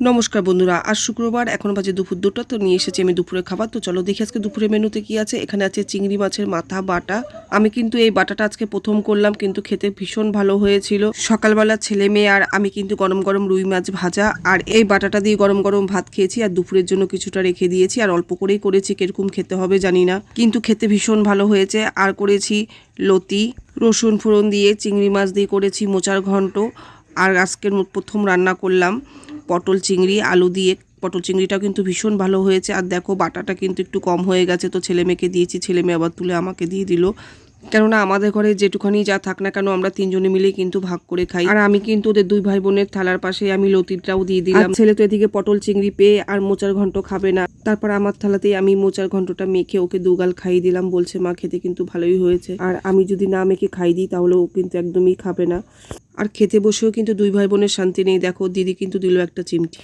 নমস্কার বন্ধুরা, আজ শুক্রবার, এখন বাজে দুপুর 2টা। তো নিয়ে এসেছি আমি দুপুরের খাবার। তো চলো দেখি আজকে দুপুরের মেনুতে কি আছে। এখানে আছে চিংড়ি মাছের মাথা বাটা। আমি কিন্তু এই বাটাটা আজকে প্রথম করলাম, কিন্তু খেতে ভীষণ ভালো হয়েছিল। সকালবেলা ছেলে মেয়ে আর আমি কিন্তু গরম গরম রুই মাছ ভাজা আর এই বাটাটা দিয়ে গরম গরম ভাত খেয়েছি। আর দুপুরের জন্য কিছুটা রেখে দিয়েছি, আর অল্প করেই করেছি, কিরকম খেতে হবে জানি না, কিন্তু খেতে ভীষণ ভালো হয়েছে। আর করেছি লতি, রসুন ফোড়ন দিয়ে চিংড়ি মাছ দিয়ে করেছি মোচার ঘন্ট। আর আজকের প্রথম রান্না করলাম পটল চিংড়ি আলু দিয়ে। পটল চিংড়িটাও কিন্তু ভীষণ ভালো হয়েছে। আর দেখো বাটাটা কিন্তু একটু কম হয়ে গেছে, তো ছেলে মেয়েকে দিয়েছি, ছেলে মেয়ে আবার তুলে আমাকে দিয়ে দিল। কেননা আমাদের ঘরে যেটুখানি যা থাক না কেন আমরা তিনজনে মিলেই কিন্তু ভাগ করে খাই। আর আমি কিন্তু ওদের দুই ভাই বোনের থালার পাশে আমি লতিটাও দিয়ে দিলাম। ছেলে তো এদিকে পটল চিংড়ি পেয়ে আর মোচার ঘন্ট খাবে না, তারপর আমার থালাতেই আমি মোচার ঘন্টটা মেখে ওকে দুগাল খাইয়ে দিলাম। বলছে মা খেতে কিন্তু ভালোই হয়েছে। আর আমি যদি না মেখে খাই দিই তাহলে ও কিন্তু একদমই খাবে না। আর খেতে বসেও কিন্তু দুই ভাই বোনের শান্তি নেই। দেখো দিদি কিন্তু দিল একটা চিমটি।